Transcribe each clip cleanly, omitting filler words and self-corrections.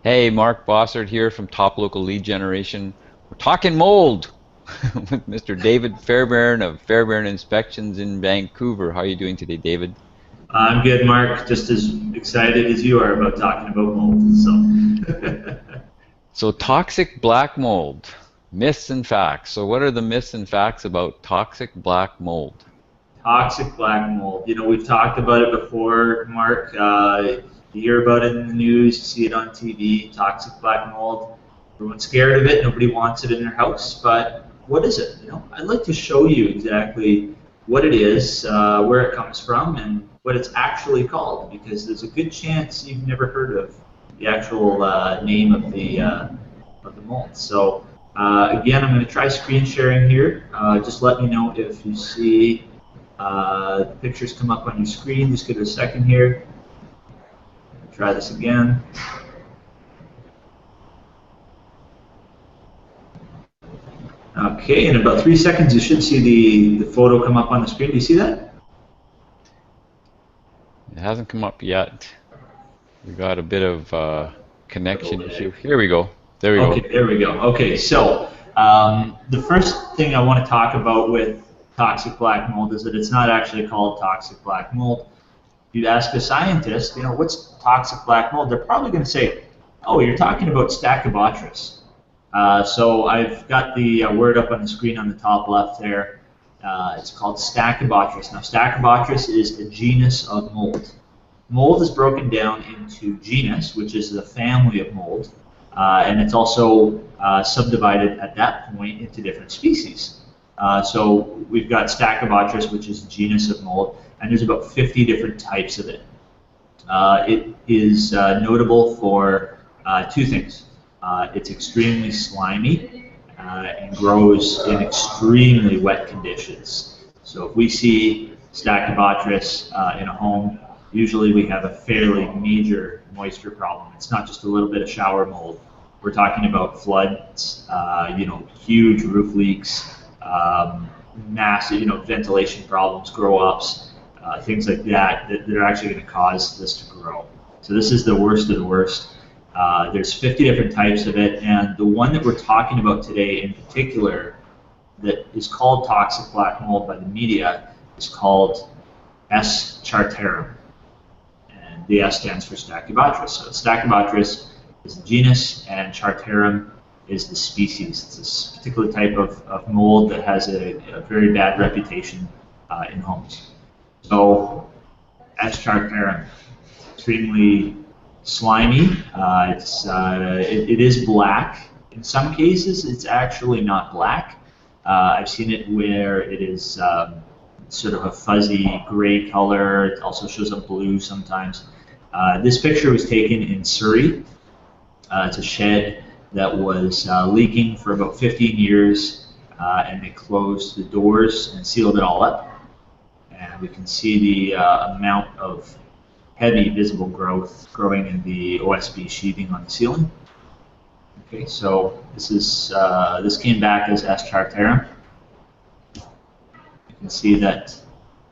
Hey, Mark Bossard here from Top Local Lead Generation. We're talking mold with Mr. David Fairbairn of Fairbairn Inspections in Vancouver. How are you doing today, David? I'm good, Mark. Just as excited as you are about talking about mold. So, So, toxic black mold, myths and facts. So, what are the myths and facts about toxic black mold? toxic black mold. We've talked about it before, Mark. You hear about it in the news, you see it on TV. Toxic black mold. Everyone's scared of it. Nobody wants it in their house. But what is it? I'd like to show you exactly what it is, where it comes from, and what it's actually called. Because there's a good chance you've never heard of the actual name of the mold. So again, I'm going to try screen sharing here. Just let me know if you see the pictures come up on your screen. Just give it a second here. Try this again. Okay, in about 3 seconds you should see the photo come up on the screen. Do you see that? It hasn't come up yet. We got a bit of connection issue. Here we go. There we Okay, go. there we go. Okay, so the first thing I want to talk about with toxic black mold is that it's not actually called toxic black mold. If you ask a scientist, what's toxic black mold, they're probably going to say, oh, you're talking about Stachybotrys. So I've got the word up on the screen on the top left there. It's called Stachybotrys. Now, Stachybotrys is a genus of mold. Mold is broken down into genus, which is the family of mold, and it's also subdivided at that point into different species. So we've got Stachybotrys, which is a genus of mold, and there's about 50 different types of it. It is notable for two things. It's extremely slimy and grows in extremely wet conditions. So if we see Stachybotrys in a home, usually we have a fairly major moisture problem. It's not just a little bit of shower mold. We're talking about floods, huge roof leaks, massive, ventilation problems, grow-ups, things like that are actually going to cause this to grow. So this is the worst of the worst. There's 50 different types of it, and the one that we're talking about today in particular that is called toxic black mold by the media is called S. chartarum, and the S stands for Stachybotrys. So Stachybotrys is the genus, and Chartarum is the species. It's this particular type of mold that has a very bad reputation in homes. So S. chartarum, extremely slimy. It is black. In some cases, it's actually not black. I've seen it where it is sort of a fuzzy gray color. It also shows up blue sometimes. This picture was taken in Surrey. It's a shed that was leaking for about 15 years, and they closed the doors and sealed it all up. And we can see the amount of heavy visible growth growing in the OSB sheathing on the ceiling. Okay, so this came back as S. chartarum. You can see that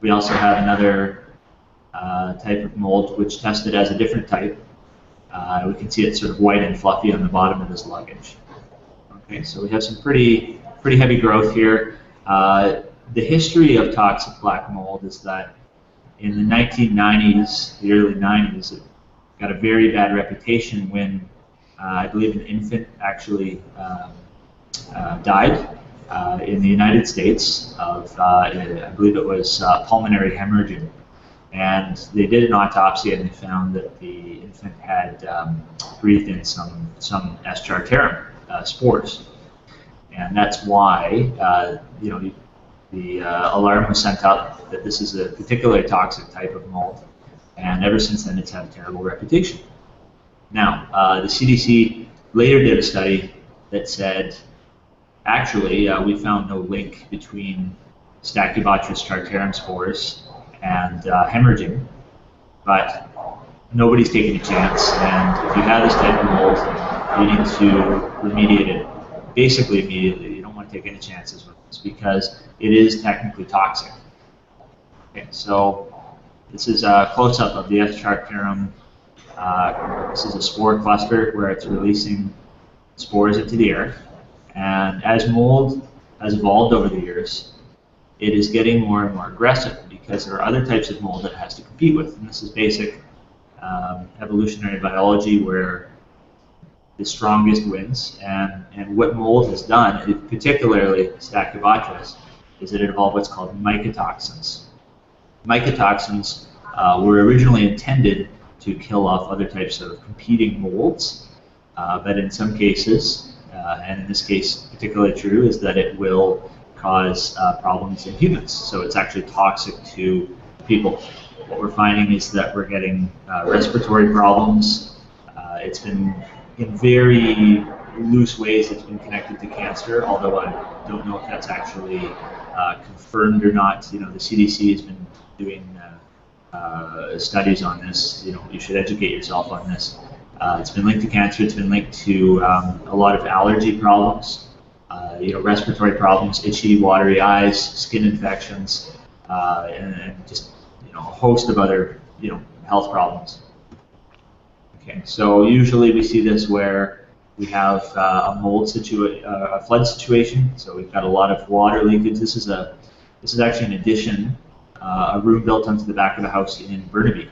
we also have another type of mold which tested as a different type. We can see it's sort of white and fluffy on the bottom of this luggage. Okay, so we have some pretty heavy growth here. The history of toxic black mold is that in the 1990s, the early 90s, it got a very bad reputation when I believe an infant actually died in the United States of, I believe it was pulmonary hemorrhaging. And they did an autopsy and they found that the infant had breathed in some S. chartarum spores. And that's why the alarm was sent up that this is a particularly toxic type of mold, and ever since then it's had a terrible reputation. Now, the CDC later did a study that said, actually, we found no link between Stachybotrys chartarum spores and hemorrhaging, but nobody's taking a chance, and if you have this type of mold, you need to remediate it basically immediately. You don't want to take any chances with this because it is technically toxic. Okay, so this is a close-up of the S. chartarum This is a spore cluster where it's releasing spores into the air. And as mold has evolved over the years, it is getting more and more aggressive because there are other types of mold that it has to compete with. And this is basic evolutionary biology where the strongest wins. And what mold has done, particularly Stachybotrys, is that it evolved what's called mycotoxins. Mycotoxins were originally intended to kill off other types of competing molds, but in some cases, and in this case particularly true, is that it will cause problems in humans. So it's actually toxic to people. What we're finding is that we're getting respiratory problems. It's been in very loose ways it's been connected to cancer, although I don't know if that's actually confirmed or not. You know, the CDC has been doing studies on this. You know, you should educate yourself on this. It's been linked to cancer. It's been linked to a lot of allergy problems. You know, respiratory problems, itchy, watery eyes, skin infections, and just, you know, a host of other, you know, health problems. Okay, so usually we see this where we have a a flood situation. So we've got a lot of water leakage. This is actually an addition, a room built onto the back of a house in Burnaby.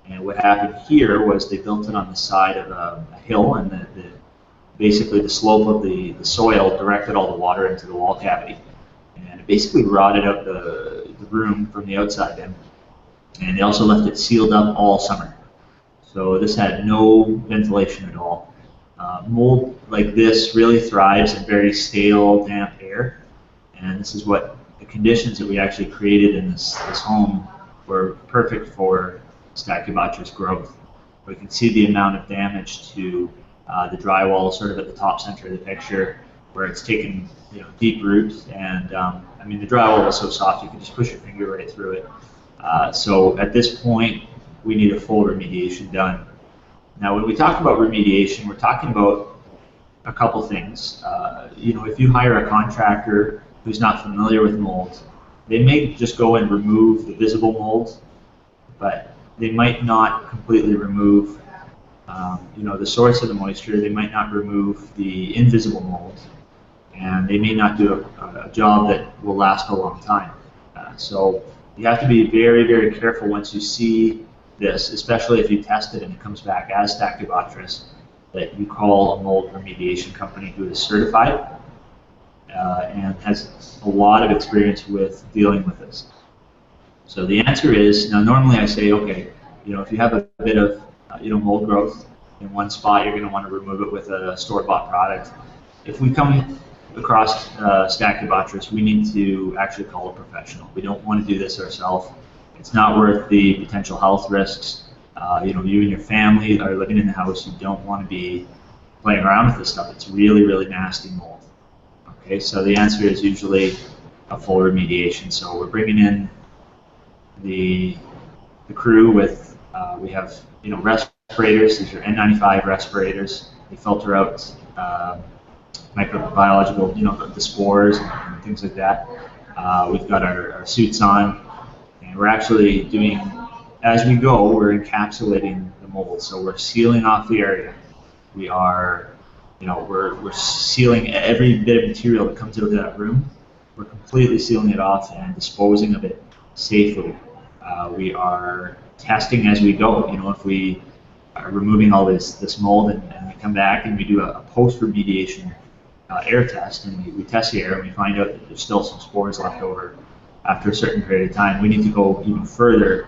And what happened here was they built it on the side of a hill, and basically the slope of the soil directed all the water into the wall cavity. And it basically rotted out the room from the outside in. And they also left it sealed up all summer. So this had no ventilation at all. Mold like this really thrives in very stale, damp air. And this is what the conditions that we actually created in this home were perfect for Stachybotrys growth. We can see the amount of damage to the drywall sort of at the top center of the picture, where it's taken, you know, deep roots. And I mean, the drywall was so soft you could just push your finger right through it. So at this point, we need a full remediation done. Now, when we talk about remediation, we're talking about a couple things. You know, if you hire a contractor who's not familiar with mold, they may just go and remove the visible mold, but they might not completely remove, you know, the source of the moisture. They might not remove the invisible mold, and they may not do a job that will last a long time. So you have to be very, very careful once you see this, especially if you test it and it comes back as Stachybotrys, that you call a mold remediation company who is certified and has a lot of experience with dealing with this. So the answer is, now normally I say, okay, you know, if you have a bit of you know, mold growth in one spot, you're going to want to remove it with a store-bought product. If we come across Stachybotrys, we need to actually call a professional. We don't want to do this ourselves. It's not worth the potential health risks. You know, you and your family are living in the house. You don't want to be playing around with this stuff. It's really, really nasty mold. Okay, so the answer is usually a full remediation. So we're bringing in the crew with, we have, you know, respirators. These are N95 respirators. They filter out microbiological, you know, the spores and things like that. We've got our suits on, and we're actually doing, as we go, we're encapsulating the mold. So we're sealing off the area. We are, you know, we're sealing every bit of material that comes out of that room. We're completely sealing it off and disposing of it safely. We are testing as we go. You know, if we are removing all this mold and we come back and we do a post-remediation air test, and we test the air and we find out that there's still some spores left over after a certain period of time, we need to go even further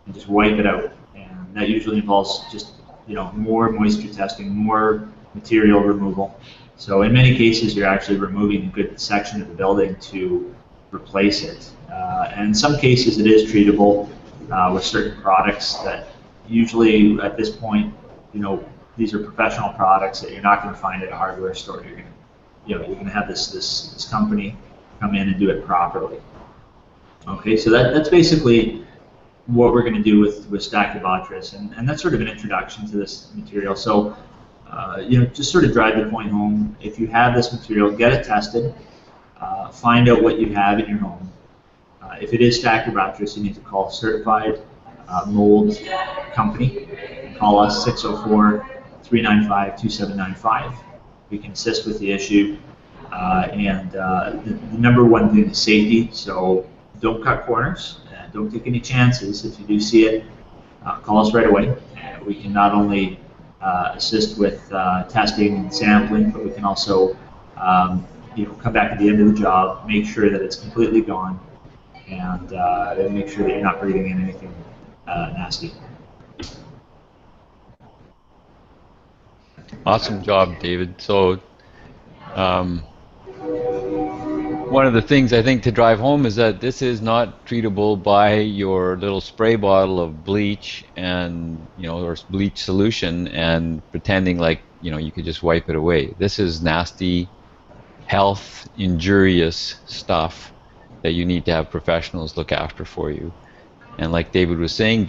and just wipe it out. And that usually involves just, you know, more moisture testing, more material removal. So in many cases, you're actually removing a good section of the building to replace it. And in some cases, it is treatable with certain products that usually at this point, you know, these are professional products that you're not going to find at a hardware store. You're going to, you know, you're going to have this company come in and do it properly. Okay, so that's basically what we're going to do with Stachybotrys, and that's sort of an introduction to this material. So, you know, just sort of drive the point home. If you have this material, get it tested. Find out what you have in your home. If it is Stachybotrys, you need to call a certified mold company and call us 604-395-2795. We can assist with the issue. The number one thing is safety, so don't cut corners, don't take any chances. If you do see it, call us right away. We can not only assist with testing and sampling, but we can also come back at the end of the job, make sure that it's completely gone, and make sure that you're not breathing in anything nasty. Awesome job, David. So one of the things I think to drive home is that this is not treatable by your little spray bottle of bleach and or bleach solution and pretending like you could just wipe it away. This is nasty, health injurious stuff that you need to have professionals look after for you. And like David was saying,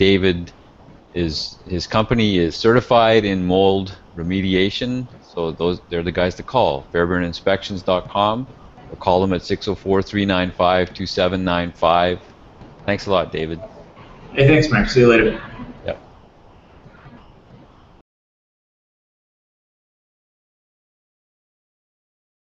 his company is certified in mold remediation, so they're the guys to call. FairbairnInspections.com, or call them at 604-395-2795. Thanks a lot, David. Hey, thanks, Mark. See you later.